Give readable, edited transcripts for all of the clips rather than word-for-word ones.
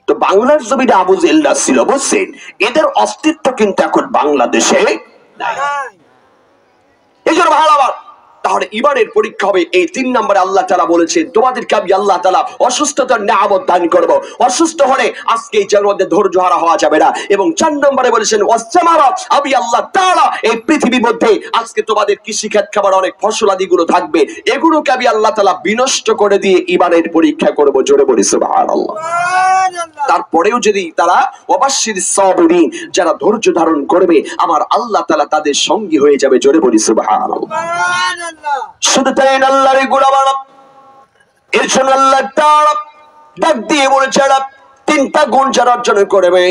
তো বাংলার জমিনে আবু জেহেলরা ছিল, বুঝছেন? এদের অস্তিত্ব কিন্তু এখন বাংলাদেশে নাই। এই জন্য ভালো আবার তাহলে ইমানের পরীক্ষা হবে। এই 3 নম্বরে আল্লাহ তাআলা বলেছেন তোমাদেরকে আমি আল্লাহ তাআলা অসুস্থতার নিয়ামত দান করব। অসুস্থ হলে আজকে এই জায়গার মধ্যে ধৈর্য হারা হওয়া যাবে না। এবং 4 নম্বরে বলেছেন ওয়াসসামারাত, আমি আল্লাহ তাআলা এই পৃথিবীর মধ্যে আজকে তোমাদের কৃষিক্ষেত খাবার অনেক ফসলাদি গুলো থাকবে, এগুলোকে আমি আল্লাহ তাআলা বিনষ্ট করে দিয়ে ইমানের পরীক্ষা করব। জোরে বলি সুবহানাল্লাহ। তারপরেও যদি তারা ওয়াবাশশির সাবিরিন, যারা ধৈর্য ধারণ করবে আমার আল্লাহ তাআলা তাদের সঙ্গী হয়ে যাবে। জোরে বলি সুবহানাল্লাহ। শুধু তাই না, আল্লাহর গোলামেরা এর জন্য আল্লাহ তাআলা ডাক দিয়ে বলেছেন 3টা গুণ যারা অর্জন করবে,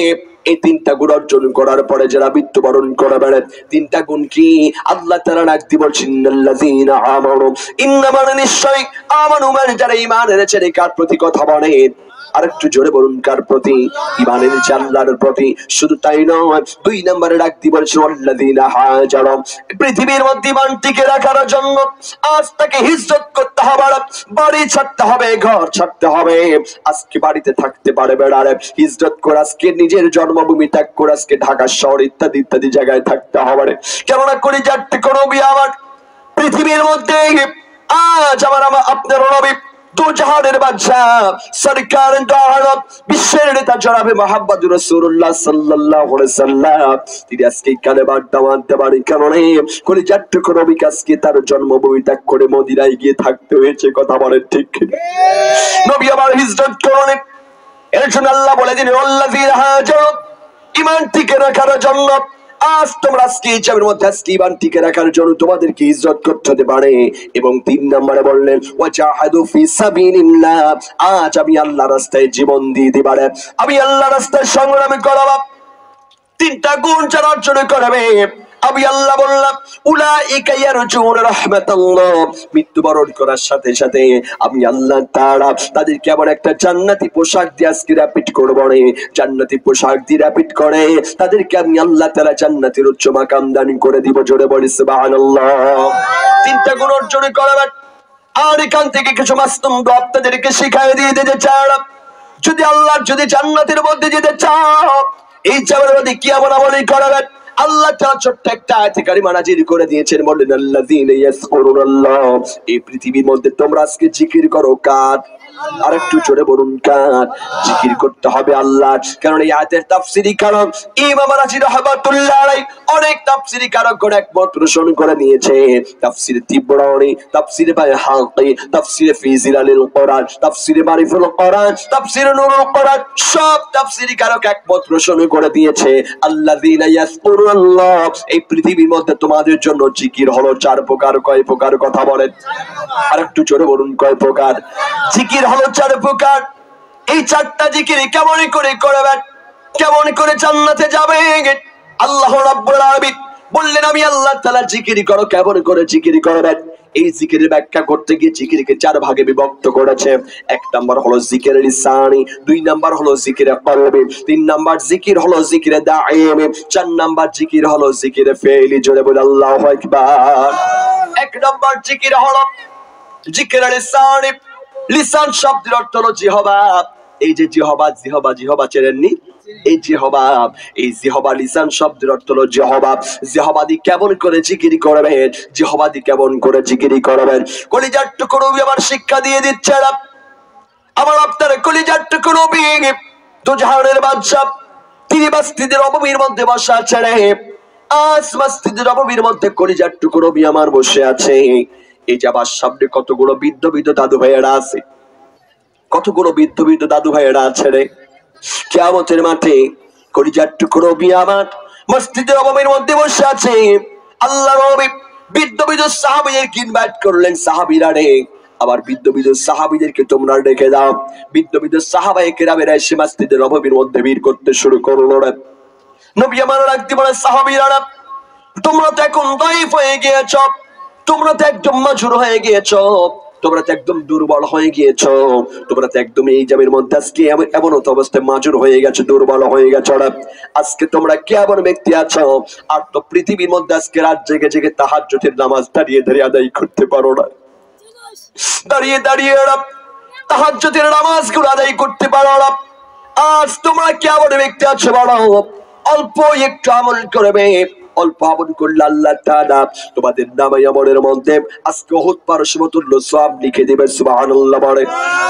এই 3টা গুণ অর্জন করার পরে যারা মৃত্যুবরণ করবে, 3টা গুণ কি? আল্লাহ তাআলা ডাক দিয়ে বলছেন আল্লাযীনা আমানু, ইন্নামা নিশ্চয় আমানু মানে যারা ঈমান এনেছে। কার প্রতি কথা বলেন? আরেকটু জোরে বলুন, কার প্রতি? ঈমানের আল্লাহর প্রতি। শুধু তাই নয়, 2 নম্বরে ডাক দিয়ে বলছেন আল্লাযীনা হাজারু, পৃথিবীর মধ্যে ঈমান টিকে রাখার জন্য আজ তাকে হিজরত করতে হবে, বাড়ি ছাড়তে হবে, ঘর ছাড়তে হবে। আজকে বাড়িতে থাকতে পারবে না, হিজরত করে আজকে নিজের জন্মভূমি ত্যাগ করে আজকে ঢাকা শহর ইত্যাদি ইত্যাদি জায়গায় থাকতে হবে। কেননা করে যাতে করবি আমার পৃথিবীর মধ্যে আজ আমার আপনার নবী দু জাহানের বাদশা সরকার দোয়ারব বিশ্বের নেতা জনাবে মুহাম্মদুর রাসূলুল্লাহ সাল্লাল্লাহু আলাইহি সাল্লাম, তিনি আজকে কালে বার্তা মানতে পারি কারণে করে যাতে করবি আজকে তার জন্মভূমি ত্যাগ করে মদিনায় গিয়ে থাকতে হয়েছে। কথা বলেন ঠিক কিনা? নবী আমার হিজরত করেন, এর জন্য আল্লাহ বলে দিন আল্লাযীনা হাজারু, ঈমান টিকে রাখার জন্য আজ তোমরা আজকে ইসলামের মধ্যে আজকে ঈমান টিকে রাখার জন্য তোমাদেরকে হিজরত করতে হতে পারে। এবং 3 নম্বরে বললেন ওয়াজাহাদু ফি সাবিলিল্লাহ, আজ আমি আল্লাহর রাস্তায় জীবন দিতে পারে, আমি আল্লাহর রাস্তায় সংগ্রাম করব। 3টা গুণ যারা অর্জন করবে আমি আল্লাহ বললাম উলাইকা ইয়ারজুনা রাহমাতাল্লাহ, মৃত্যুবরণ করার সাথে সাথে আমি আল্লাহ তাআলা তাদেরকে আবার একটা জান্নাতি পোশাক দিয়ে আজকে র্যাপিড করব রে। জান্নাতি পোশাক দিয়ে র্যাপিড করে তাদেরকে আমি আল্লাহ তাআলা জান্নাতের উচ্চ মাকাম দান করে দিব। জোরে বলি সুবহানাল্লাহ। 3টা গুণ অর্জন করবেন। আর এখান থেকে কিছু মাসনুন আপনাদেরকে শিখিয়ে দিয়ে দিতে চাই, যদি আল্লাহ যদি জান্নাতের মধ্যে যেতে চাও এই জায়গার মধ্যে কি আমল আমলই করবেন। আল্লাহ তাআলা ছোট্ট একটা আয়াত কারিমা নাযিল করে দিয়েছেন, বলেন আল্লাযীনা ইয়াযকুরুনাল্লাহ, এই পৃথিবীর মধ্যে তোমরা আজকে জিকির করো কার? আর একটু জোরে বলুন, কার? জিকির করতে হবে আল্লাহ। কারণ এই আয়াতের তাফসীরি কারণ ইমাম রাজি রাহমাতুল্লাহ আলাইহি অনেক তাফসীরি কারকগণ একমত পোষণ করে নিয়েছে। তাফসীর তিবরানি, তাফসীর বাইহাকি, তাফসীর ফি জিলালিল কোরআন, তাফসীর মারিফুল কোরআন, তাফসীর নুরুল কোরআন, সব তাফসীরি কারক একমত পোষণ করে দিয়েছে আল্লাযীনা ইয়াযকুরুনাল্লাহ, এই পৃথিবীর মধ্যে তোমাদের জন্য জিকির হলো 4 প্রকার। কয় প্রকার? কথা বলেন আর একটু জোরে বলুন, কয় প্রকার? জিকির হলো 4 প্রকার। এই 4টা জিকির কেমন করে করবেন, কেমন করে জান্নাতে যাবেন? আল্লাহ রাব্বুল আলামিন বললেন আমি আল্লাহ তাআলা জিকির করো, কেমন করে জিকির করবেন? এই জিকিরের ব্যাখ্যা করতে গিয়ে জিকিরকে 4 ভাগে বিভক্ত করেছে। 1 নাম্বার হলো জিকির লিসানি, 2 নাম্বার হলো জিকির কলবি, 3 নাম্বার জিকির হলো জিকির দাঈমি, 4 নাম্বার জিকির হলো জিকির ফেইলি। জোরে বলে আল্লাহু আকবার। 1 নাম্বার জিকির হলো জিকির লিসানি। লিসান শব্দের অর্থ হলো জিহবা। এই যে জিহবা, জিহবা জিহবা চেনেননি? এই জিহবা, এই জিহবা লিসান শব্দের অর্থ হলো জিহবা। জিহবা দিয়ে কেমন করে জিকির করবেন, জিহবা দিয়ে কেমন করে জিকির করবেন? কলিজার টুকরো আমার শিক্ষা দিয়ে দিচ্ছে আমার আপনার কলিজার টুকরো দু জাহানের বাদশা, তিনি মসজিদের অববীর মধ্যে বসে আছে রে। আজ মসজিদের অববীর মধ্যে কলিজার টুকরো আমার বসে আছে। এই যে আবার সামনে কতগুলো বৃদ্ধ বৃদ্ধ দাদু ভাইয়েরা আছে, কতগুলো বৃদ্ধ বৃদ্ধ দাদু ভাইয়েরা আছে রে। কিয়ামতের মাঠে কলিজার টুকরো আমার মসজিদের অববীর মধ্যে বসে আছে। আল্লাহ নবী বৃদ্ধ বৃদ্ধ সাহাবীদেরকে ইনভাইট করলেন, সাহাবীরা রে আবার বৃদ্ধ বৃদ্ধ সাহাবীদেরকে তোমরা ডেকে দাও। বৃদ্ধ বৃদ্ধ সাহাবায়ে কেরামেরা এসে মসজিদের অববীর মধ্যে ভিড় করতে শুরু করলো। নবী আমার রাখতে বলে সাহাবীরা তোমরা তো এখন দাঈফ হয়ে গিয়েছ, তোমরা তো একদম মাজুর হয়ে গিয়েছ, তোমরা তো একদম দুর্বল হয়ে গিয়েছ, তোমরা তো একদম এই জামের মধ্যে আজকে এমন অবস্থায় মাজুর হয়ে গেছো, দুর্বল হয়ে গেছো। আজকে তোমরা কেমন ব্যক্তি আছো আর তো পৃথিবীর মধ্যে আজকে রাত জেগে জেগে তাহাজ্জুদের নামাজ দাঁড়িয়ে দাঁড়িয়ে আদায় করতে পারো না, দাঁড়িয়ে দাঁড়িয়ে তাহাজ্জুদের নামাজগুলো আদায় করতে পারো না। আজ তোমরা কেমন ব্যক্তি আছো বলো? অল্প একটু আমল করবে, অল্প আমল করলে আল্লাহ তাআলা তোমাদের নামে আমলের মধ্যে আজকে উহুদ পাহাড় সমতুল্য সওয়াব লিখে দিবেন। সুবহানাল্লাহ বলে।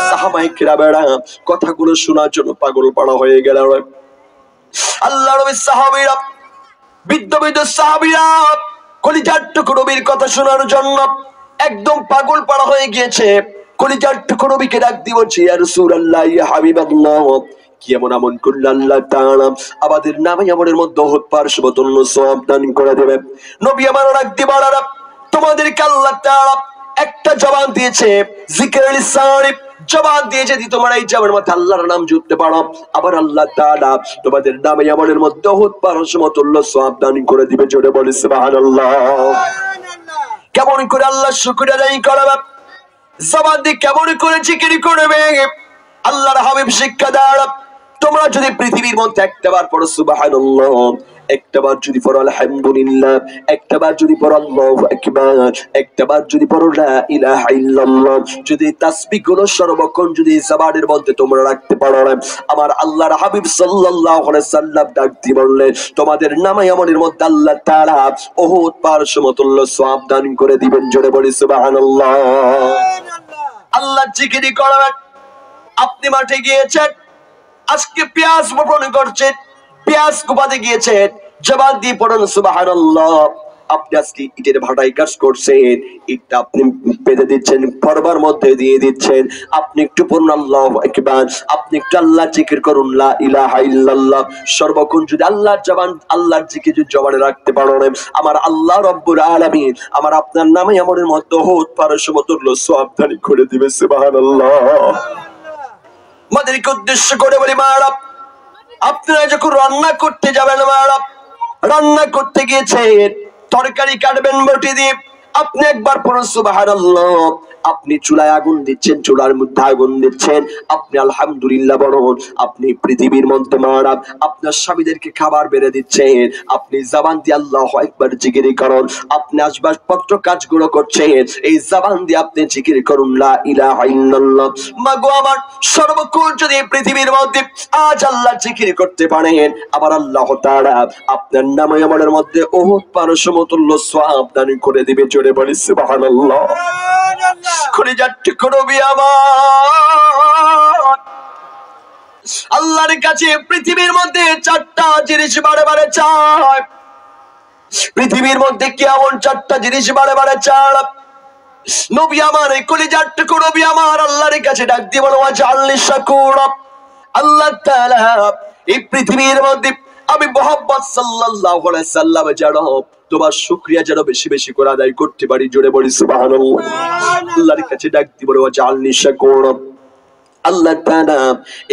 সাহাবায়ে কেরামেরা কথাগুলো শোনার জন্য পাগল পাড়া হয়ে গেল। আল্লাহর নবীর সাহাবীরা, বৃদ্ধ বৃদ্ধ সাহাবীরা কলিজার টুকরো নবীর কথা শোনার জন্য একদম পাগল পাড়া হয়ে গিয়েছে। কলিজার টুকরো নবীকে ডাক দিয়ে বলছে, ইয়া রাসূলুল্লাহ, ইয়া হাবিবাল্লাহ, কি এমন আমল করলে আল্লাহ তাআলা আমাদের নামে আমলের মধ্যে উহুদ পাহাড় সমতুল্য সওয়াব দান করে দেবে? নবী আমার ডাক দিয়ে বলারা, তোমাদেরকে আল্লাহ তাআলা একটা জবান দিয়েছে, জিকিরুল লিসান জবান দিয়ে যদি তোমরা এই জবানের মধ্যে আল্লাহর নাম জপতে পারো, আবার আল্লাহ তাআলা তোমাদের নামে আমলের মধ্যে উহুদ পাহাড় সমতুল্য সওয়াব দান করে দিবে। জোরে বলি সুবহানাল্লাহ। কেমন করে আল্লাহর শুকরিয়া আদায় করবে? জবান দিয়ে কেমন করে জিকির করবে? আল্লাহর হাবিব শিক্ষা দেন, তোমরা যদি পৃথিবীর মধ্যে একটাবার পড়ো সুবহানাল্লাহ, একটাবার যদি পড়ো আলহামদুলিল্লাহ, একটাবার যদি পড়ো আল্লাহু আকবার, একটাবার যদি পড়ো লা ইলাহা ইল্লাল্লাহ, যদি তাসবিহ গুলো সর্বক্ষণ যদি জবানের মধ্যে তোমরা রাখতে পারো, আমার আল্লাহর হাবিব সাল্লাল্লাহু আলাইহি সাল্লাম ডাক দিয়ে বললেন, তোমাদের নামে আমলের মধ্যে আল্লাহ তাআলা উহুদ পাহাড় সমতুল্য সওয়াব দান করে দিবেন। জোরে বলি সুবহানাল্লাহ। আল্লাহ জিকির করবেন। আপনি মাঠে গিয়েছেন, আজকে পেঁয়াজ বপন করছেন, পেঁয়াজ কোপাতে গিয়েছেন, জবান দিয়ে পড়ুন সুবহানাল্লাহ। আপনি আজকে ইটের ভাটায় কাজ করছেন, ইটটা আপনি বেঁধে দিচ্ছেন, পর্বার মধ্যে দিয়ে দিচ্ছেন, আপনি একটু পড়ুন আল্লাহু আকবার, আপনি একটু আল্লাহ জিকির করুন লা ইলাহা ইল্লাল্লাহ। সর্বক্ষণ যদি আল্লাহর জবান, আল্লাহর জিকির যদি জবানে রাখতে পারেন, আমার আল্লাহ রাব্বুল আলামিন আমার আপনার নামে আমলের মধ্যে উহুদ পাহাড় সমতুল্য সওয়াব দান করে দিবে। সুবহানাল্লাহ। আমাদেরকে উদ্দেশ্য করে বলি, মারা আপনারা যখন রান্না করতে যাবেন, মারা রান্না করতে গিয়েছেন, তরকারি কাটবেন বটি দিয়ে, আপনি একবার পড়ুন সুবহানাল্লাহ। আপনি চুলায় আগুন দিচ্ছেন, চুলার মধ্যে আগুন দিচ্ছেন, আপনি আলহামদুলিল্লাহ বলুন। আপনি পৃথিবীর মধ্যে মারা আপনার স্বামীদেরকে খাবার বেড়ে দিচ্ছেন, আপনি জবান দিয়ে আল্লাহু আকবার জিকির করুন। আপনি আসবাবপত্র কাজগুলো করছেন, এই জবান দিয়ে আপনি জিকির করুন লা ইলাহা ইল্লাল্লাহ। মাগো আমার, সর্বক্ষণ যদি পৃথিবীর মধ্যে আজ আল্লাহ জিকির করতে পারেন, আবার আল্লাহ তাআলা আপনার নামে আমলের মধ্যে উহুদ পাহাড় সমতুল্য সওয়াব দান করে দিবে। জোরে বলি সুবহানাল্লাহ। কলিজার টুকরো নবী আমার, আল্লাহর কাছে পৃথিবীর মধ্যে চারটা জিনিস বারে বারে চায়। পৃথিবীর মধ্যে কেমন চারটা জিনিস বারে বারে চায়? নবী আমার, এই কলিজার টুকরো নবী আমার আল্লাহর কাছে ডাক দিয়ে বলো, ওয়াজআলনি শাকুরা। আল্লাহ তাআলা এই পৃথিবীর মধ্যে আমি মুহাম্মদ সাল্লাল্লাহু আলাইহি সাল্লাম যেন তোমার শুকরিয়া যেন বেশি বেশি করে আদায় করতে পারি। জোরে বলি সুবহানাল্লাহ। আল্লাহর কাছে ডাক দিয়ে বলো, ওয়াজআলনি শাকুরা। আল্লাহ তাআলা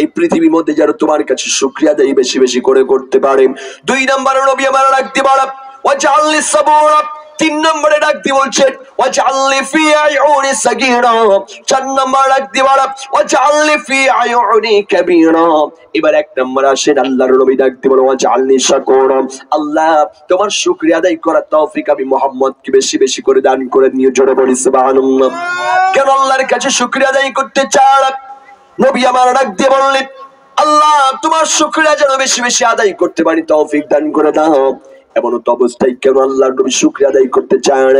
এই পৃথিবীর মধ্যে যেন তোমার কাছে শুকরিয়া আদায় বেশি বেশি করে করতে পারে। দুই নম্বরে নবী আমার ডাক দিয়ে বলো, ওয়াজআলনি সাবুরা। তিন নম্বরে ডাক দিয়ে বলছেন, ওয়াজআলনি ফি আইউনি সাগীরা। চার নম্বর ডাক দিয়ে বলো, ওয়াজআলনি ফি আইউনি কাবীরা। এবার এক নম্বর আসেন, আল্লাহর নবী ডাক দিয়ে বলো, ওয়াজআলনি শাকুরা। আল্লাহ তোমার শুকরিয়া আদায় করার তৌফিক আমি মুহাম্মদকে বেশি বেশি করে দান করে নিয়ে। জোরে বলি সুবহানাল্লাহ। কেন আল্লাহর কাছে শুকরিয়া আদায় করতে চান? নবী আমার ডাক দিয়ে বললেন, আল্লাহ তোমার শুকরিয়া যেন বেশি বেশি আদায় করতে পারি, তৌফিক দান করে দাও। এমন তো অবস্থায় কেন আল্লাহর নবী শুকরিয়া আদায় করতে চান?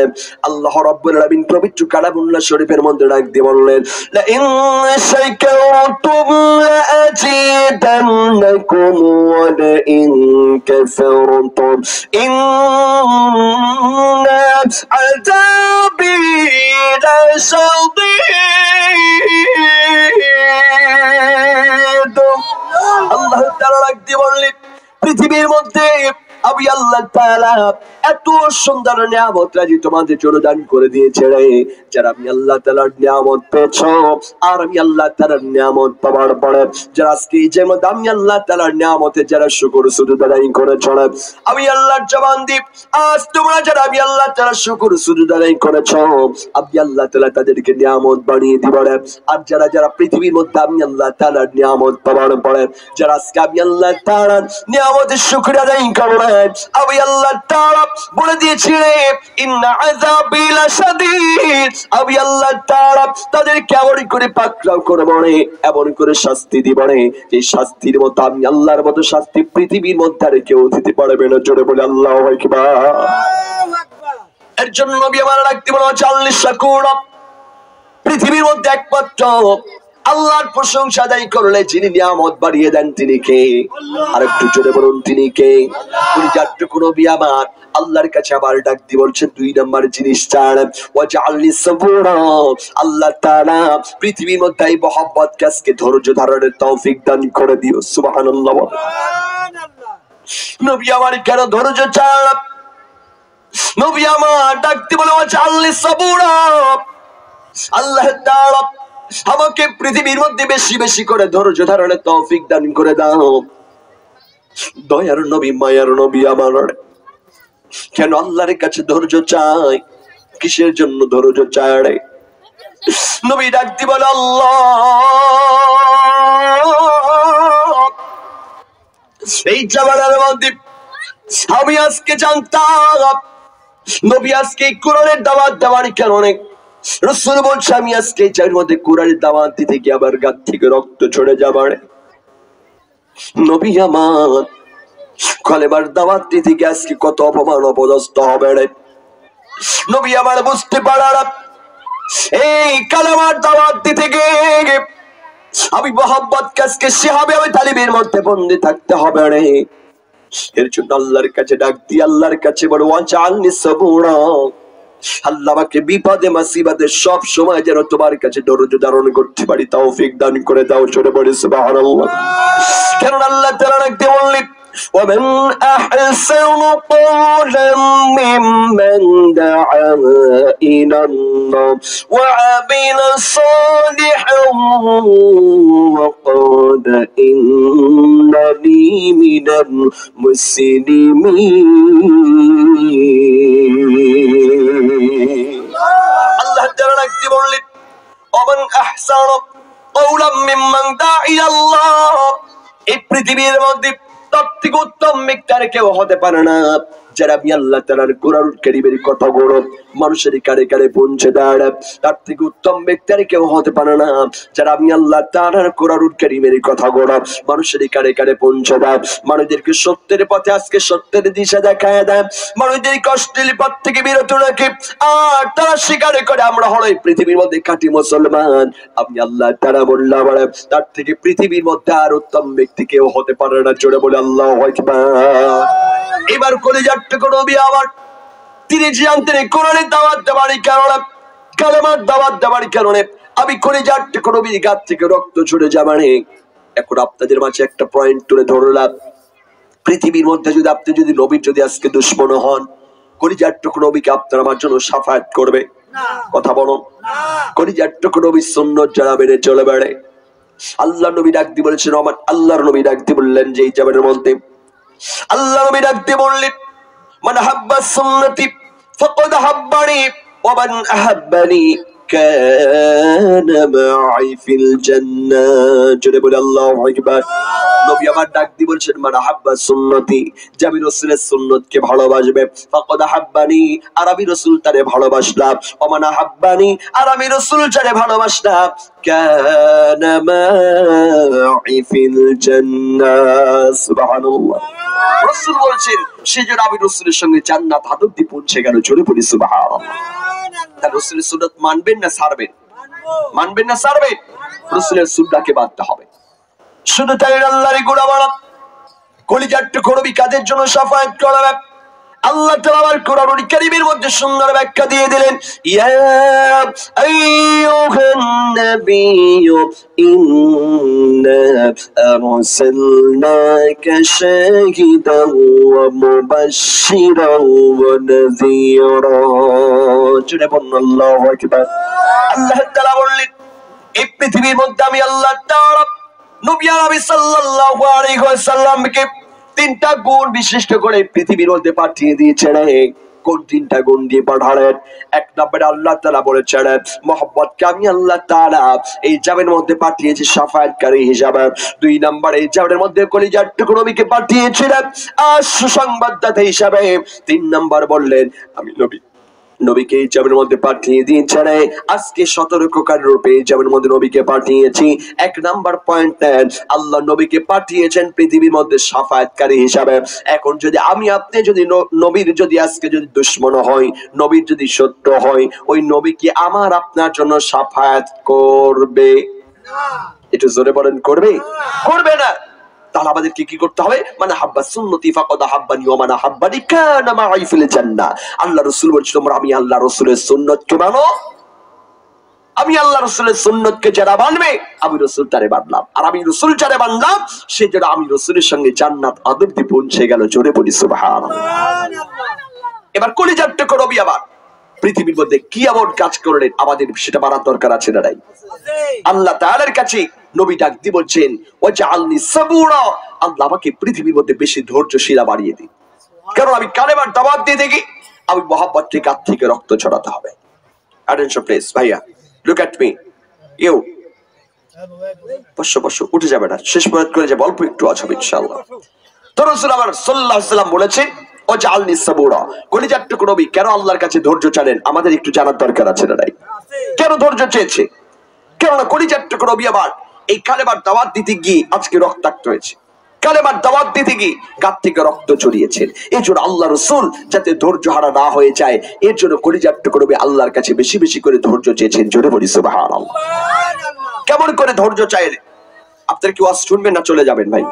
আল্লাহ রাব্বুল আলামিন পবিত্র কালামুল্লাহ শরীফের মধ্যে ডাক দিয়ে বললেন, লা ইন শাকারতুম লা আযীদান্নাকুম ওয়া লা ইন কাফারতুম ইন্না আযাবি লাশাদীদ। আল্লাহ তাআলা ডাক দিয়ে বললেন, পৃথিবীর মধ্যে আমি আল্লাহ তাআলা এত সুন্দর নিয়ামত রাজি তোমাদের জন্য দান করে দিয়েছে রে, যারা আমি আল্লাহ তাআলার নিয়ামত পেয়েছো, আর আমি আল্লাহ তাআলার নিয়ামত পাওয়ার পরে যারা আজকে যে আমি আল্লাহ তাআলার নিয়ামতে যারা শুকর সুজুদ আদায় করেছো, আমি আল্লাহর জবান দিয়ে আজ তোমরা যারা আমি আল্লাহ তাআলার শুকর সুজুদ আদায় করেছো, আমি আল্লাহ তাআলা তাদেরকে নিয়ামত বানিয়ে দিব। আর যারা যারা পৃথিবীর মধ্যে আমি আল্লাহ তাআলার নিয়ামত পাওয়ার পরে যারা আজকে আমি আল্লাহ তাআলার নিয়ামতের শুকরিয়া আদায় করবে, আমি আল্লাহ তাআলা বলে দিয়েছি রে ইন্না আযাবি লাশাদীদ, আমি আল্লাহ তাআলা তাদেরকে এমন করে পাকড়াও করব রে, এমন করে শাস্তি দিব রে, যে শাস্তির মতো আমি আল্লাহর মতো শাস্তি পৃথিবীর মধ্যে আর কেউ দিতে পারবে না। জোরে বলে আল্লাহু আকবার। এর জন্য নবী আমার রাখতে বলা হচ্ছে আল্লাহ শাকুর, পৃথিবীর মধ্যে একমাত্র আল্লাহর প্রশংসা আদায় করলে যিনি নিয়ামত বাড়িয়ে দেন তিনি কে? আর একটু জোরে বলুন তিনি কে? পরিজাতটুকু নবী আমার আল্লাহর কাছে আবার ডাক দিয়ে বলছে 2 নম্বর জিনিসটা ওয়াজআলনি সাবুরা, আল্লাহ তাআলা পৃথিবীর মধ্যে এই মহব্বত কাজকে ধৈর্য ধারণের তৌফিক দান করে দিও। সুবহানাল্লাহ। নবী আমার কেন ধৈর্য চান? নবী আমার ডাক দিয়ে বলে ওয়াজআলনি সাবুরা, আল্লাহ তাআলা আমাকে পৃথিবীর মধ্যে বেশি বেশি করে ধৈর্য ধারণের তৌফিক দান করে দাও। দয়ার নবী মায়ার নবী আমার কেন আল্লাহর কাছে ধৈর্য চাই? কিসের জন্য ধৈর্য চাই রে? নবী ডাক দিয়ে বলে আল্লাহ, এই জামানার মধ্যে আমি আজকে জানতাম নবী আজকে কোরআনের দাওয়াত দেওয়ার কারণে রাসূল বলছে আমি আজকে যার মধ্যে কোরআনের দাওয়াত দিতে গিয়ে আবার গাত থেকে রক্ত ঝরে যাবে। নবী আমার কলেমার দাওয়াত দিতে গিয়ে আজকে কত অপমান অপদস্থ হবে রে। নবী আমার বুঝতে পারার এই কালেমার দাওয়াত দিতে গিয়ে আমি মোহাম্মদ কাজকে সেভাবে আমি তালিমের মধ্যে বন্দী থাকতে হবে রে। এর জন্য আল্লাহর কাছে ডাক দিয়ে আল্লাহর কাছে বড় ওয়াজআলনি সাবুরা, আল্লাহ আমাকে বিপদে মুসিবতে সব সময় যেন তোমার কাছে ধৈর্য ধারণ করতে পারি তৌফিক দান করে দাও। জোরে বলে সুবহানাল্লাহ। কারণ আল্লাহ তাআলা রাখতে বললেন ومن أحسن قولا ممن دعا إلى الله وعمل صالحا وقال إنني من المسلمين। الله تعالى রাখতে বললেন ومن أحسن قولا ممن دعا إلى الله, এই পৃথিবীর মধ্যে তার থেকে উত্তম ব্যক্তি কেউ হতে পারে না যারা আমি আল্লাহ তাআলার কোরআন কারীমের কথাগুলো মানুষের কানে কানে পৌঁছে দেয়। তার থেকে উত্তম ব্যক্তি কেউ হতে পারে না যারা আমি আল্লাহ তাআলার কোরআন কারীমের কথাগুলো মানুষের কানে কানে পৌঁছে দেয়, মানুষদেরকে সত্যের পথে আজকে সত্যের দিশা দেখায় দেয়, মানুষদের কষ্টের পথ থেকে বিরত রাখে। আর তারা স্বীকার করে আমরা হলো এই পৃথিবীর মধ্যে খাঁটি মুসলমান। আমি আল্লাহ তাআলা বললাম তার থেকে পৃথিবীর মধ্যে আর উত্তম ব্যক্তি কেউ হতে পারে না। জোরে বলে আল্লাহু আকবার। এবার কলিজাটুকু নবী আমার তিনি জানতেন কোরআনের দাওয়াত দেওয়ার কারণে কালেমার দাওয়াত দেওয়ার কারণে আমি কলিজাটুকু নবীর গাত থেকে রক্ত ঝরে যাবে। এখন আপনাদের মাঝে একটা পয়েন্ট তুলে ধরলাম, পৃথিবীর মধ্যে যদি আপনি যদি নবীর যদি আজকে দুশমন হন, কলিজাটুকু নবীকে আপনার আমার জন্য শাফায়াত করবে? কথা বলো। কলিজাটুকু নবীর সুন্নাত যারা মেনে চলে বেড়ে, আল্লাহ নবী ডাক দিয়ে বলেছেন আমার আল্লাহর নবী ডাক দিয়ে বললেন যে এই জামানের মধ্যে আল্লাহ নবী ডাক দিয়ে বললেন মান হাব্বা সুন্নতি ফাকাদ হাব্বানি ওয়া মান আহাব্বানি কানা মা'i ফিল জান্নাহ। জোরে বলে আল্লাহু আকবার। নবী আমার ডাক দিয়ে বলছেন মান হাব্বা সুন্নতি, যে আমি রাসূলের সুন্নতকে ভালোবাসবে, ফাকাদ হাব্বানি আর আমি রাসূল তারে ভালোবাসলাম, ওয়া মান আহাব্বানি আর আমি রাসূল যারে ভালোবাসলাম কানা মা'i ফিল জান্নাহ। সুবহানাল্লাহ। রাসূল বলছেন সেজন্য আমি রাসূলের সঙ্গে জান্নাত হাদুদ দিয়ে পৌঁছে গেল। জোরে বলি সুবহানাল্লাহ। তার রাসূলের সুন্নাত মানবেন না ছাড়বেন? মানবেন না ছাড়বেন? রাসূলের সুন্নাহকে মানতে হবে। শুধু তাই আল্লাহর গোলামারা কলিজাটুকু নবী কাদের জন্য শাফায়াত করবে? আল্লাহ তাআলা কোরআনুল কারীমের মধ্যে সুন্দর ব্যাখ্যা দিয়ে দিলেন ইয়া আইয়ুহান নাবিয়্যু ইন্না আরসালনাকা শাহিদান ওয়া মুবাশশিরান ওয়া নাযীরা। জোরে বলুন আল্লাহু আকবার। আল্লাহ তাআলা বললেন এই পৃথিবীর মধ্যে আমি আল্লাহ তাআলা নবী আরবি সাল্লাল্লাহু আলাইহি ওয়াসাল্লামকে 3টা গুণ বিশিষ্ট করে পৃথিবীর মধ্যে পাঠিয়ে দিয়েছেন। কোন তিনটা গুণ দিয়ে পাঠালেন? এক নম্বরে আল্লাহ তাআলা বলেছেন মোহাম্মদকে আমি আল্লাহ তাআলা এই জামের মধ্যে পাঠিয়েছি শাফায়াতকারী হিসাবে। দুই নম্বরে এই জামের মধ্যে কলিজার টুকরো নবীকে পাঠিয়েছিলেন সুসংবাদদাতা হিসাবে। তিন নম্বর বললেন আমি নবীকে এই জামের মধ্যে পাঠিয়ে দিয়েছেন আজকে সতর্ককারী রূপে এই জামের মধ্যে নবীকে পাঠিয়েছি। এক নাম্বার পয়েন্ট নেন, আল্লাহ নবীকে পাঠিয়েছেন পৃথিবীর মধ্যে শাফায়াতকারী হিসাবে। এখন যদি আমি আপনি যদি নবীর যদি আজকে যদি দুশমন হয়, নবীর যদি শত্রু হয়, ওই নবী কি আমার আপনার জন্য শাফায়াত করবে? একটু জোরে বলেন, করবে? করবে না। তাহলে আমাদের কি করতে হবে? মানে হাব্বা সুন্নতি ফাকাদ হাব্বানি ওয়া মান হাব্বানি কানা মাই ফিল জান্নাহ। আল্লাহ রাসূল বলেছেন তোমরা আমি আল্লাহ রাসূলের সুন্নতকে মানো, আমি আল্লাহ রাসূলের সুন্নতকে যারা মানবে আমি রাসূল তারে মানলাম, আর আমি রাসূল যারে মানলাম সে যারা আমি রাসূলের সঙ্গে জান্নাত আদর্শে পৌঁছে গেল। জোরে বলি সুবহানাল্লাহ। এবার কলিজার টুকরো নবী আবার পৃথিবীর মধ্যে কি এমন কাজ করলেন আমাদের সেটা মানার দরকার আছে না নাই? আল্লাহ তাআলার কাছে নবী ডাক দিয়ে বলছেন ওয়াজআলনি সাবুরা, আল্লাহ আমাকে পৃথিবীর মধ্যে বেশি ধৈর্যশীলা বাড়িয়ে দিন, কারণ আমি কালেমার দাওয়াত দিয়ে দেখি আমি মোহাম্মদ থেকে হাত থেকে রক্ত ছড়াতে হবে। অ্যাটেনশন প্লিজ ভাইয়া, লুক এট মি, ইউ বসো উঠে যাবে না, শেষ পর্যন্ত করে যাবে, অল্প একটু আছে ইনশাআল্লাহ। তো রাসূল আমার সাল্লাল্লাহু আলাইহি ওয়াসাল্লাম বলেছেন ওয়াজআলনি সাবুরা, কলিজার টুকরো নবী কেন আল্লাহর কাছে ধৈর্য চাইলেন আমাদের একটু জানার দরকার আছে না নাই? কেন ধৈর্য চেয়েছে? কেননা কলিজার টুকরো নবী আবার এই কালেমার দাওয়াত দিতে গিয়ে আজকে রক্তাক্ত হয়েছে, কালেমার দাওয়াত দিতে গিয়ে গাত থেকে রক্ত চড়িয়েছেন। এই জন্য আল্লাহ রাসূল যাতে ধৈর্য হারা না হয়ে যায় এর জন্য কলিজার টুকরো নবী আল্লাহর কাছে বেশি বেশি করে ধৈর্য চেয়েছেন। জোরে বলি সুবহানাল্লাহ। কেমন করে ধৈর্য চাইলেন? আপনারা কি ওয়াজ শুনবেন না চলে যাবেন? ভাই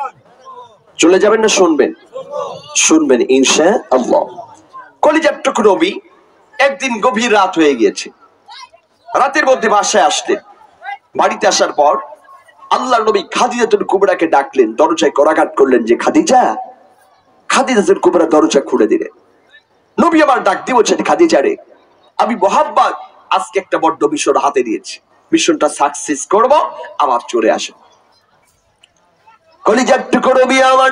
চলে যাবেন না শুনবেন? শুনবেন ইনশাআল্লাহ। কলিজার টুকরো নবী একদিন গভীর রাত হয়ে গিয়েছে, রাতের মধ্যে বাসায় আসলেন। বাড়িতে আসার পর আল্লাহর নবী খাদিজাতুল কুবরাকে ডাকলেন, দরজায় করাঘাত করলেন যে খাদিজা। খাদিজাতুল কুবরা দরজা খুলে দিলেন। নবী আবার ডাক দিয়ে বলছেন খাদিজা রে, আমি মোহাম্মদ আজকে একটা বড় মিশন হাতে নিয়েছি, মিশনটা সাকসেস করব, আবার চলে আসো। কলিজার টুকরো নবী আমার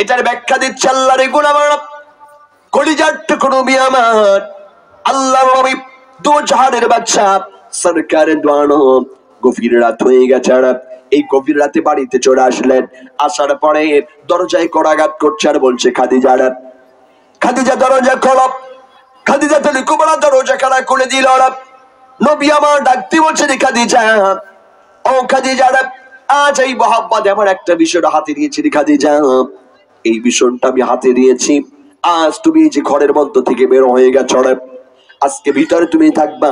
এটার ব্যাখ্যা দিচ্ছে আল্লাহর গোলাম। কলিজার টুকরো নবী আমার আল্লাহর নবী দু জাহানের বাদশা সরকারের দোয়ানো গভীর রাত হয়ে গেছে, এই গভীর রাতে বাড়িতে চলে আসলেন। আসার পরে দরজায় করাঘাত করছে আর বলছে খাদিজা দরজা খোলো। খাদিজা তুলি কুবরা দরজা খানা খুলে দিল। নবী আমার ডাকতে বলছে খাদিজা, ও খাদিজা আজ এই মোহাম্মদ আমার একটা বিষয় হাতে নিয়েছি খাদিজা, এই বিষয়টা আমি হাতে নিয়েছি। আজ তুমি যে ঘরের মধ্য থেকে বের হয়ে গেছো, আজকে ভিতরে তুমি থাকবা,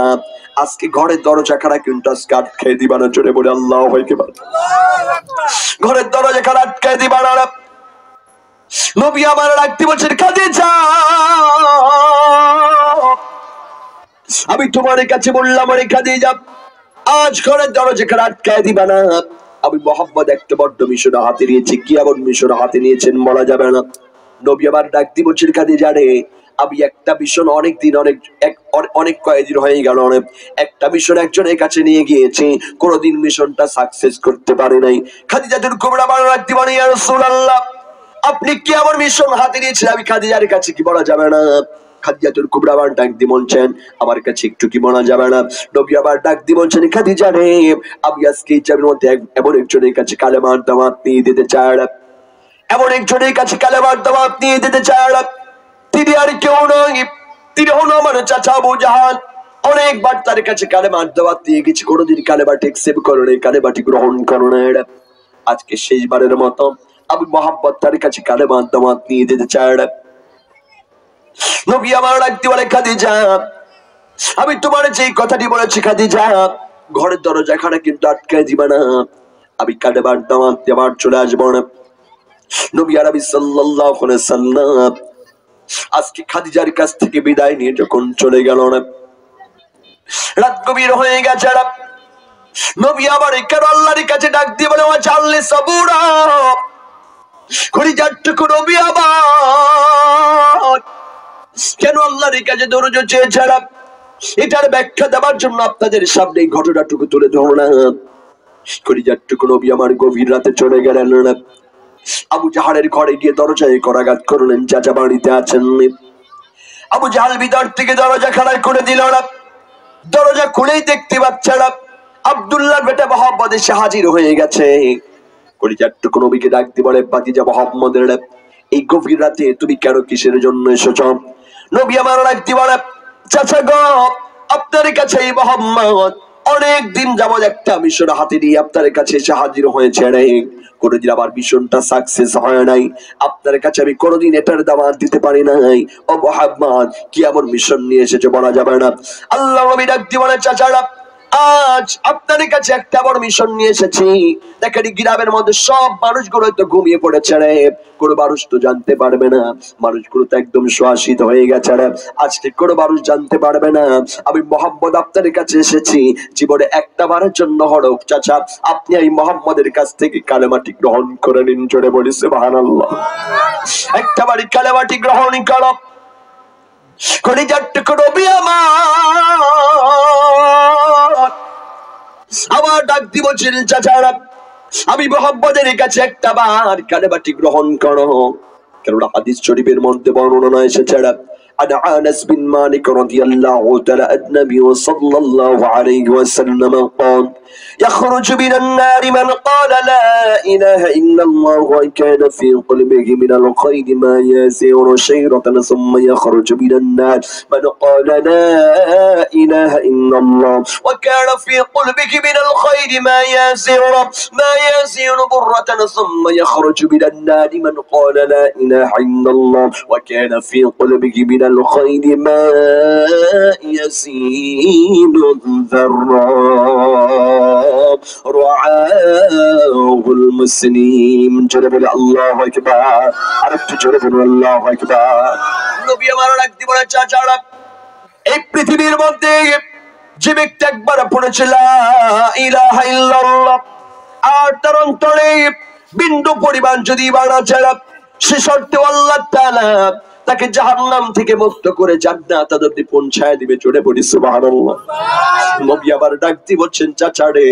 আজকে ঘরের দরজা খানা কিন্তু আজকে আটকে দিবা না। জোরে বলে আল্লাহু আকবার। ঘরের দরজা খানা আটকে দিবা না। নবী আমার ডাকতে বলছেন খাদিজা, আমি তোমার কাছে বললাম আরে খাদিজা আজ ঘরের দরজা খানা আটকে দিবা না। আমি মোহাম্মদ একটা বড় মিশন হাতে নিয়েছি। কি এমন মিশন হাতে নিয়েছেন বলা যাবে না। নবী আবার ডাকতে বলছেন খাদিজা রে, আমি একটা মিশন অনেক কয়েকদিন হয়ে গেল, একটা মিশন একজনের কাছে নিয়ে গিয়েছি, কোনদিন মিশনটা সাকসেস করতে পারে নাই। খাদিজাতুল কুবরা বলেন রাখতে পারি ইয়া রাসূলুল্লাহ, আপনি কি আমার মিশন হাতে নিয়েছেন? আমি খাদিজার কাছে কি বলা যাবে না? খাদিজাতুল কুবরা আবার ডাক দিয়ে বলছেন আমার কাছে একটু কি বলা যাবে না? নবী আবার ডাক দিয়ে বলছেন খাদিজা রে, আমি আজকে এই জামের মধ্যে এমন একজনের কাছে কালেমার দাওয়াত নিয়ে দিতে চাই, এমন একজনের কাছে কালেমার দাওয়াত নিয়ে দিতে চাই, তিনি আর কেউ নয়, তিনি হলো আমার চাচা আবু জাহাল। অনেকবার তার কাছে কালেমার দাওয়াত দিয়ে গেছি, কোনোদিন কালেমাটি অ্যাকসেপ্ট করে নাই, কালেমাটি গ্রহণ করে নাই। আজকে শেষবারের মতো আমি মোহাম্মদ তার কাছে কালেমার দাওয়াত নিয়ে দিতে চাই। নবী আমার ডাকতে বলে খাদিজা, আমি তোমার যে কথাটি বলেছি খাদিজা, ঘরের দরজা খানা কিন্তু আটকে দিবা না, আমি কালেমার দাওয়াত দিয়ে আবার চলে আসবো না। নবী আরবি সাল্লাল্লাহু আলাইহি সাল্লাম আজকে খাদিজার কাছ থেকে বিদায় নিয়ে যখন চলে গেল না, রাত গভীর হয়ে গেছে। নবী আবার কেন আল্লাহর কাছে ডাক দিয়ে বলে ওয়াজআলনি সাবুরা, খাদিজার টুকরো নবী আবার কেন আল্লাহর কাছে ধৈর্য চেয়েছে, এটার ব্যাখ্যা দেওয়ার জন্য আপনাদের সামনে এই ঘটনাটুকু তুলে ধরলাম। খাদিজার টুকরো নবী আমার গভীর রাতে চলে গেলেন। আবু জাহালের ঘরে গিয়ে দরজায় করাঘাত করলেন, চাচা বাড়িতে আছেন? আবু জাহাল ভিতর থেকে দরজা খাড়া করে দিল না। দরজা খুলেই দেখতে বাচ্চারা আব্দুল্লাহর বেটা মোহাম্মদ এসে হাজির হয়ে গেছে। কলিজার টুকু নবীকে ডাকতে বলে, ভাতিজা মোহাম্মদের, এই গভীর রাতে তুমি কেন, কিসের জন্য এসেছ? নবী আমার ডাকতে বলে, চাচা গো, আপনার কাছে এই মোহাম্মদ অনেক দিন যাবত একটা মিশন হাতে নিয়ে আপনার কাছে এসে হাজির হয়েছে রে। কোনদিন আমার মিশনটা সাকসেস হয় নাই, আপনার কাছে আমি কোনদিন এটার দাওয়াত দিতে পারি নাই। ও মুহাম্মদ, কি এমন মিশন নিয়ে এসেছে বলা যাবে না। আল্লাহ নবী ডাকতে বলে, চাচারা আজ আপনার কাছে একটা বড় মিশন নিয়ে এসেছি। দেখেন গ্রামের মধ্যে সব মানুষগুলো তো ঘুমিয়ে পড়েছে রে, কোনো মানুষ তো জানতে পারবে না, মানুষগুলো তো একদম সুয়াসিত হয়ে গেছে রে। আজকে কোনো মানুষ জানতে পারবে না আমি মোহাম্মদ আপনার কাছে এসেছি। জীবনে একটা বারের জন্য হলো চাচা, আপনি এই মোহাম্মদের কাছ থেকে কালেমাটি গ্রহণ করে নিন। জোরে বলি সুবহানাল্লাহ। একটা বাড়ি কালেমাটি গ্রহণ করো। কলিজার টুকরো নবী আমার ডাক দিব, চাচারা আমি মোহাম্মদের কাছে একটা বার কালেমাটি গ্রহণ করো। কেননা হাদিস শরীফের মধ্যে বর্ণনা এসেছে, عن أنس بن مالك رضي الله تعالى عن النبي صلى الله عليه وسلم قال يخرج من النار من قال لا إله إلا الله وكان في قلبه من الخير ما يسير شيرة ثم يخرج من النار من قال لا إله إلا الله وكان في قلبه من الخير ما يسير برة ثم يخرج من النار من قال لا إله إلا الله وكان في قلبه من الخير ما يسير ذرة رعاه المسلم جرب الله أكبر عرفت جرب الله أكبر নবী আমার ডাকতে বলে, চাচারা এই পৃথিবীর মধ্যে যে ব্যক্তি একবার পড়েছে লা ইলাহা ইল্লাল্লাহ আর তার অন্তরে বিন্দু পরিমাণ যদি ঈমান আছে, সে শর্তে আল্লাহ তাআলা তাকে জাহান্নাম থেকে মুক্ত করে জান্নাতে অবধি পৌঁছায় দিবে। জোরে বলি সুবহানাল্লাহ। নবী আবার ডাকতে বলছেন, চাচারে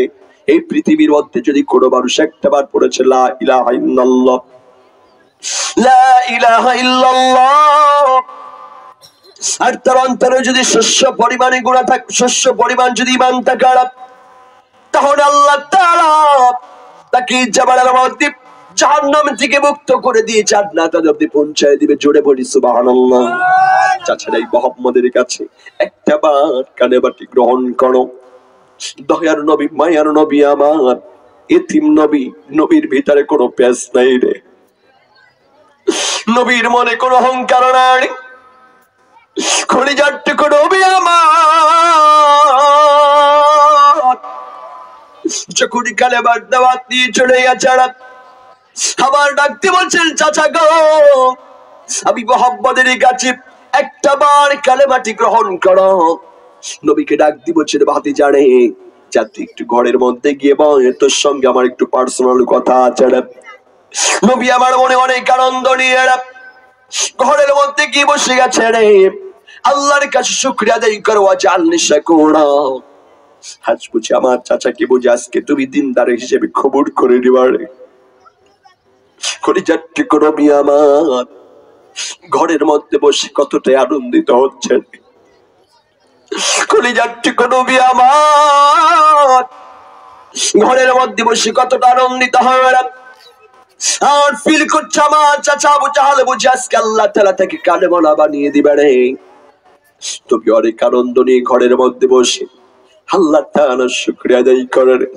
এই পৃথিবীর মধ্যে যদি কোনো মানুষ একটাবার পড়েছে লা ইলাহা ইল্লাল্লাহ, লা ইলাহা ইল্লাল্লাহ, আর তার অন্তরে যদি শস্য পরিমাণে গুনাহ থাকে, শস্য পরিমাণ যদি ঈমান থাকে, তাহলে আল্লাহ তাআলা তাকে জাবালের মধ্যে জাহান্নাম থেকে মুক্ত করে দিয়ে জান্নাতে অবধি পৌঁছায় দিবে। জোরে বলি সুবহানাল্লাহ। চাচারা এই মুহাম্মদের কাছে একটাবার কালেমাটি গ্রহণ করো। দয়ার নবী, মায়ার নবী আমার, এতিম নবী, নবীর ভিতরে কোনো পেশ নাই রে, নবীর মনে কোনো অহংকার নাই। কলিজার টুকরো নবী আমার যখন কালেমার দাওয়াত দিয়ে চলে গেছে, আবার ডাকতে বলছেন, চাচা গো আমি মুহাম্মদের কাছে একটা বার কালেমাটি গ্রহণ করো। নবীকে ডাক দিব, ছেলে ভাতিজা রে, যাতে একটু ঘরের মধ্যে গিয়ে বল, তোর সঙ্গে আমার একটু পার্সোনাল কথা আছে। নবী আমার মনে অনেক আনন্দ নিয়ে ঘরের মধ্যে গিয়ে বসে গেছে রে। আল্লাহর কাছে শুকরিয়া আদায় করো, জাননি শাকুরা। আজ বুঝি আমার চাচাকে বুঝি আজকে তুমি দিনদার হিসেবে খবর করে দিবারে। আমার ঘরের মধ্যে বসে কতটা আনন্দিত হচ্ছে, আমার ঘরের মধ্যে বসে কতটা আনন্দিত হয় আর ফিল করছে আমার চাচা আবু জাহাল বুঝি আজকে আল্লাহ তাআলা তাকে কালেমা বানিয়ে দিবে রে। তুমি অনেক আনন্দ নিয়ে ঘরের মধ্যে বসে আল্লাহ তাআলার শুকরিয়া আদায় করে।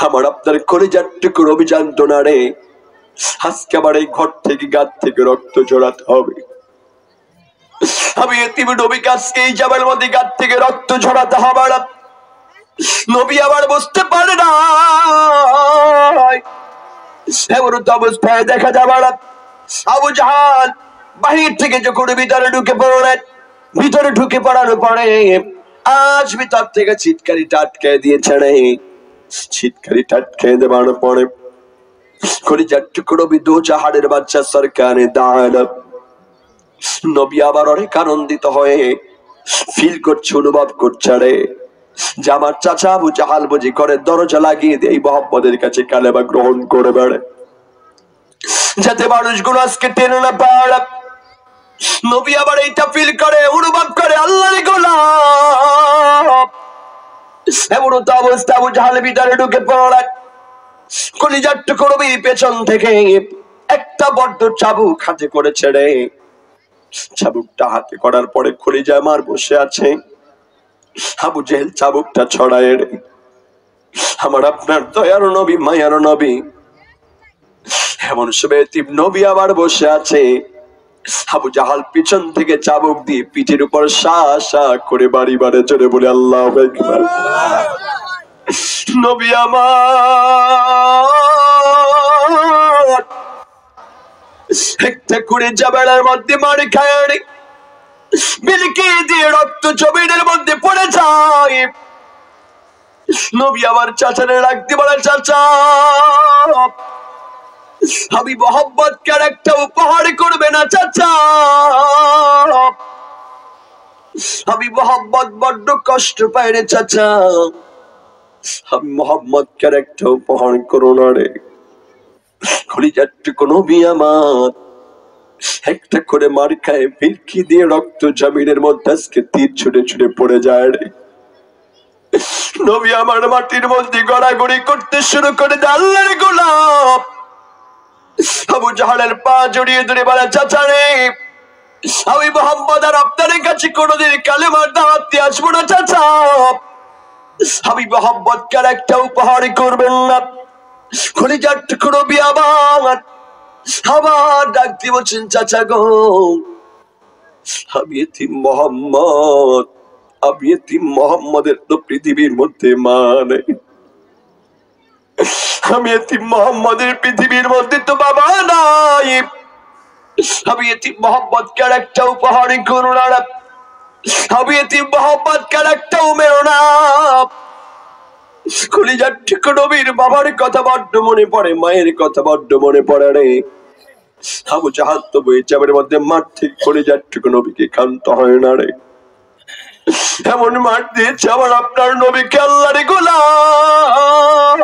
আমার আপনার কলিজার টুকরো অভিযান তো না রে, আজকে আমার এই ঘর থেকে গাত থেকে রক্ত ঝরাতে হবে। আমি এতিম নবীকে আজকে এই জাবের মধ্যে গাত থেকে রক্ত ঝরাতে হবে। নবী আবার বুঝতে পারে না এমন তো অবস্থায় দেখা যাবে না। আবু জাহাল বাহির থেকে যখন ভিতরে ঢুকে পড়লেন, ভিতরে ঢুকে পড়ার পরে আজ ভিতর থেকে চিৎকারিটা আটকে দিয়েছে রে। চিৎকারিটা আটকে দেওয়ার পরে কলিজার টুকরো দু জাহানের বাচ্চা সরকারে দাঁড়ানো নবী আবার অনেক আনন্দিত হয়ে ফিল করছে, অনুভব করছে রে যে আমার চাচা আবু জাহাল বুঝি করে দরজা লাগিয়ে দিয়ে এই মুহাম্মদের কাছে কালেমা গ্রহণ করে বেড়ে। যাতে মানুষগুলো আজকে টেনে না পারে। নবী আবার এইটা ফিল করে, অনুভব করে আল্লাহর গোলাম। এমন তো অবস্থা আবু জাহেল ভিতরে ঢুকে পড়ে। কলিজার টুকরো পেছন থেকে একটা বড্ড চাবুক হাতে করে ছেড়ে, চাবুকটা হাতে করার পরে কলিজায় মার বসে আছে। আবু জেহেল চাবুকটা ছড়ায়, আমার আপনার দয়ার নবী, মায়ার নবী, এমন সময় নবী আবার বসে আছে। আবু জাহাল পিছন থেকে চাবুক দিয়ে পিঠের উপর সা সা করে বাড়ি বাড়ে চড়ে বলে আল্লাহু আকবার। নবী আমার একটা করে জাবেলার মধ্যে মার খায়, বিলকে দিয়ে রক্ত জমিনের মধ্যে পড়ে যায়। নবী আমার চাচারে রাখতে বলে, চাচা আমি মোহাম্মদকে একটা উপহার করবে না চাচা, আমি মোহাম্মদ বড্ড কষ্ট পাই রে চাচা, আমি মোহাম্মদকে একটা উপহার করো না রে। কলিজার টুকরো নবী আমার একটা করে মার খায়, ভিলকি দিয়ে রক্ত জমিনের মধ্যে আজকে তীর ছুটে ছুটে পড়ে যায় রে। নবী আমার মাটির মধ্যে গড়াগড়ি করতে শুরু করে দেয়, আল্লাহর গোলাম। আবু জাহেলের পা জড়িয়ে ধরে বলে, চাচা রে আমি মোহাম্মদ আর আপনার কাছে কোনোদিন কালেমার দাওয়াত দিয়ে আসবো না চাচা, আমি মোহাম্মদকে আর একটা উপহার করবেন না। কলিজার টুকরো নবী আমার আবার ডাক দিয়ে বলছেন, চাচা গো আমি এতিম মোহাম্মদ, আমি এতিম মোহাম্মদের তো পৃথিবীর মধ্যে মা নেই, আমি এতিম মোহাম্মদের পৃথিবীর মধ্যে তো বাবা নাই, আমি এতিম মোহাম্মদকে আর একটা উপহার করো না, আমি এতিম মোহাম্মদকে আর একটাও মেরো না। কলিজার টুকরো নবীর বাবার কথা বড্ড মনে পড়ে, মায়ের কথা বড্ড মনে পড়ে রে। আবু জাহাল তো বই চাপের মধ্যে মাঠ থেকে কলিজার টুকরো নবীকে ক্ষান্ত হয় না রে। এমন মাঠ দিয়েছে আমার আপনার নবীকে, আল্লাহর গোলাম।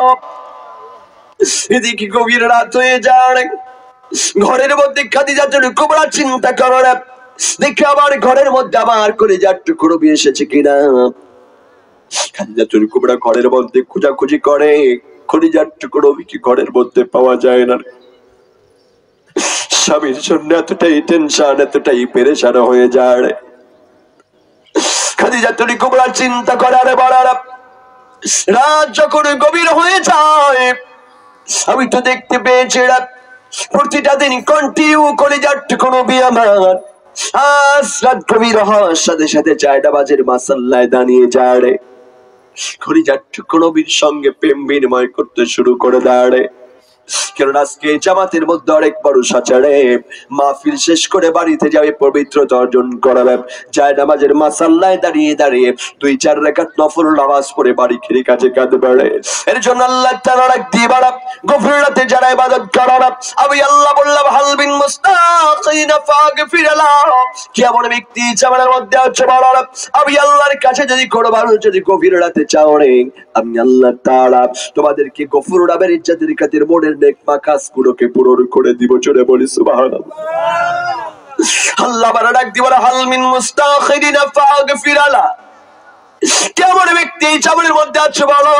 এদিকে গভীর রাত হয়ে যায়, ঘরের মধ্যে খাদিজাতুল কুবরা চিন্তা করে দেখে আবার ঘরের মধ্যে আবার কলিজার টুকরো নবী এসেছে কিনা। খাদিজাতুল কুবরা ঘরের মধ্যে খোঁজাখুঁজি করে, কলিজার টুকরো নবীকে ঘরের মধ্যে পাওয়া যায় না। স্বামীর জন্য এতটাই টেনশন, এতটাই পেরেশান হয়ে যায়। খাদিজাতুল কুবরা চিন্তা করে, আরে বলার রাত যখন গভীর হয়ে যায়, আমি তো দেখতে পেয়েছি প্রতিটা দিন কন্টিনিউ কলিজার টুকরো নবী আমার আজ রাত গভীর হওয়ার সাথে সাথে 4টা বাজের মাসাল্লায় দাঁড়িয়ে যায়, কলিজার টুকরো নবীর সঙ্গে প্রেম বিনিময় করতে শুরু করে দেয়। কারণ আজকে জামাতের মধ্যে অনেক বড় সাচারে মাহফিল শেষ করে বাড়িতে যাবে, পবিত্রতা অর্জন করাবে, যায় নামাজের মাসাল্লায় দাঁড়িয়ে দাঁড়িয়ে 2-4 রাকাত নফল নামাজ পড়ে বাড়ি ফিরে কাজে কাজ বাড়ে। এর জন্য আল্লাহ তাআলা ডাক দিয়ে বলে, গভীর রাতে যারা ইবাদত করে আমি আল্লাহ বললাম, হাল বিন মুস্তাকিন ফাগফির লাহু, কি এমন ব্যক্তি জামানের মধ্যে আছে বলো, আমি আল্লাহর কাছে যদি কোনো মানুষ যদি গভীর রাতে চাও রে, আমি আল্লাহ তাআলা তোমাদেরকে গফুর রাবের ইজ্জতের খাতির মোড়ের নেকমা কাজগুলোকে পূরণ করে দিব। চলে বলি সুবহানাল্লাহ। আল্লাহ বারা ডাক দি বলে, হাল মিন মুস্তাখিরিন ফাগফির লাহু, কেমন ব্যক্তি জামানের মধ্যে আছে বলো,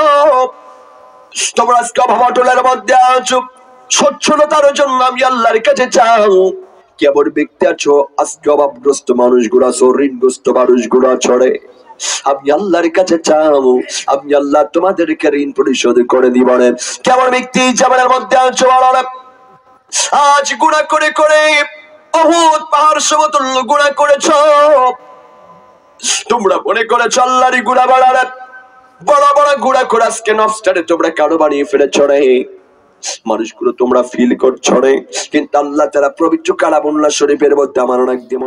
তোমরা আজকে অভাবটলের মধ্যে আছো, সচ্ছলতার জন্য আমি আল্লাহর কাছে চাও। কেমন ব্যক্তি আছো আজকে অভাবগ্রস্ত মানুষগুলো আছো, ঋণগ্রস্ত মানুষগুলো ছড়ে, আমি আল্লাহর কাছে চাও, আমি আল্লাহ তোমাদেরকে ঋণ পরিশোধ করে দিব। কেমন ব্যক্তি জামানের মধ্যে আছো বলো, আজ গুনাহ করে করে উহুদ পাহাড় সমতুল্য গুনাহ করেছো, তোমরা মনে করেছো আল্লাহরই গুনাহ বাড়ার, বড় বড় গুনাহ করে আজকে নফসটারে তোমরা কারো বানিয়ে ফেলেছো রে। মানুষগুলো তোমরা ফিল করছো রে, কিন্তু আল্লাহ তাআলা পবিত্র কালামুল্লাহ শরীফের মধ্যে আমার অনেক দিন